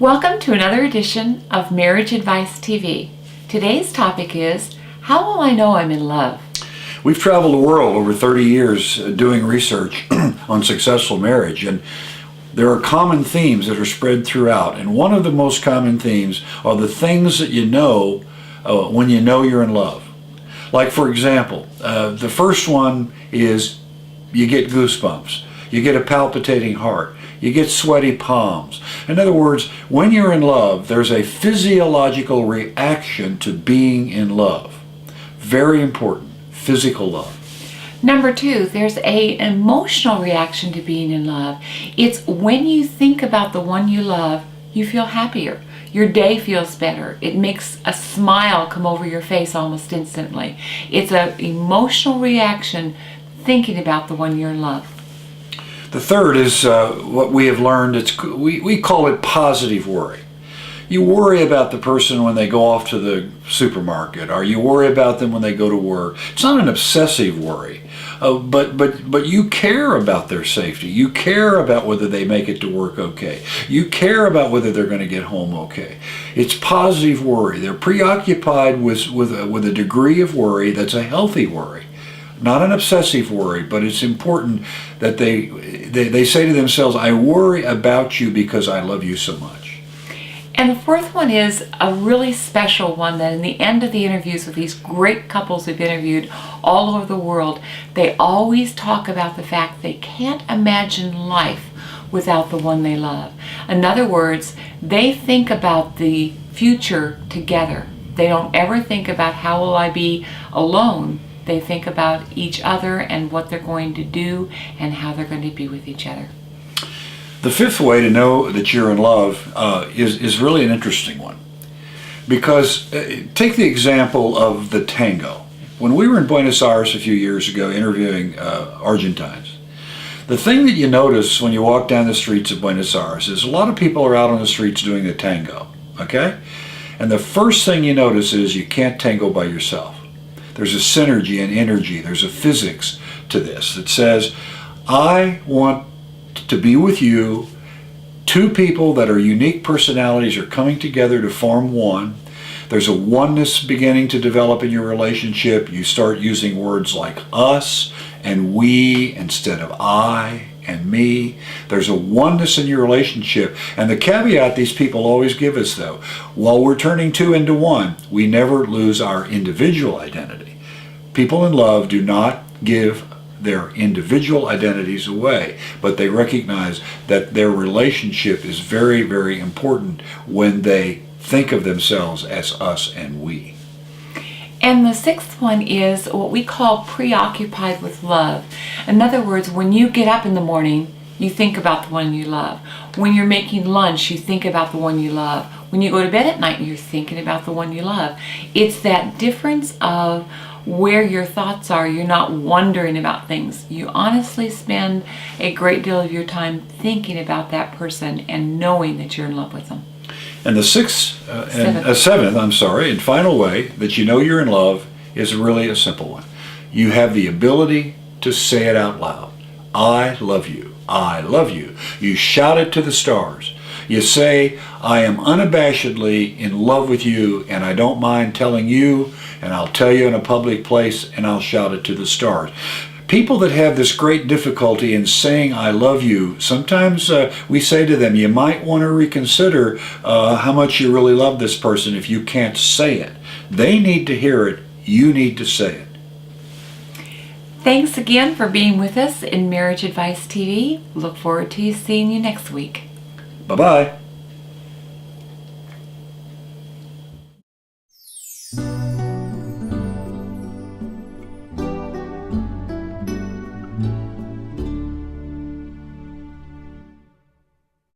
Welcome to another edition of Marriage Advice TV. Today's topic is, how will I know I'm in love? We've traveled the world over 30 years doing research on successful marriage, and there are common themes that are spread throughout. And one of the most common themes are the things that you know when you know you're in love. Like, for example, the first one is you get goosebumps. You get a palpitating heart. You get sweaty palms. In other words, when you're in love, there's a physiological reaction to being in love. Very important. Physical love. Number two, there's an emotional reaction to being in love. It's when you think about the one you love, you feel happier. Your day feels better. It makes a smile come over your face almost instantly. It's an emotional reaction thinking about the one you're in love. The third is what we have learned. We call it positive worry. You worry about the person when they go off to the supermarket, or you worry about them when they go to work. It's not an obsessive worry, but you care about their safety. You care about whether they make it to work okay. You care about whether they're going to get home okay. It's positive worry. They're preoccupied with a degree of worry that's a healthy worry. Not an obsessive worry, but it's important that they say to themselves, I worry about you because I love you so much. And the fourth one is a really special one that in the end of the interviews with these great couples we've interviewed all over the world, they always talk about the fact they can't imagine life without the one they love. In other words, they think about the future together. They don't ever think about how will I be alone. They think about each other and what they're going to do and how they're going to be with each other. The fifth way to know that you're in love is really an interesting one. Because take the example of the tango. When we were in Buenos Aires a few years ago interviewing Argentines, the thing that you notice when you walk down the streets of Buenos Aires is a lot of people are out on the streets doing the tango, okay? And the first thing you notice is you can't tango by yourself. There's a synergy and energy. There's a physics to this that says, I want to be with you. Two people that are unique personalities are coming together to form one. There's a oneness beginning to develop in your relationship. You start using words like us and we instead of I and me. There's a oneness in your relationship. And the caveat these people always give us, though, while we're turning two into one, we never lose our individual identity. People in love do not give their individual identities away, but they recognize that their relationship is very, very important when they think of themselves as us and we. And the sixth one is what we call preoccupied with love. In other words, when you get up in the morning, you think about the one you love. When you're making lunch, you think about the one you love. When you go to bed at night, you're thinking about the one you love. It's that difference of where your thoughts are. You're not wondering about things. You honestly spend a great deal of your time thinking about that person and knowing that you're in love with them. And the seventh, and final way that you know you're in love is really a simple one. You have the ability to say it out loud. I love you. I love you. You shout it to the stars. You say, I am unabashedly in love with you, and I don't mind telling you, and I'll tell you in a public place, and I'll shout it to the stars. People that have this great difficulty in saying I love you, sometimes we say to them, you might want to reconsider how much you really love this person if you can't say it. They need to hear it. You need to say it. Thanks again for being with us in Marriage Advice TV. Look forward to seeing you next week. Bye-bye.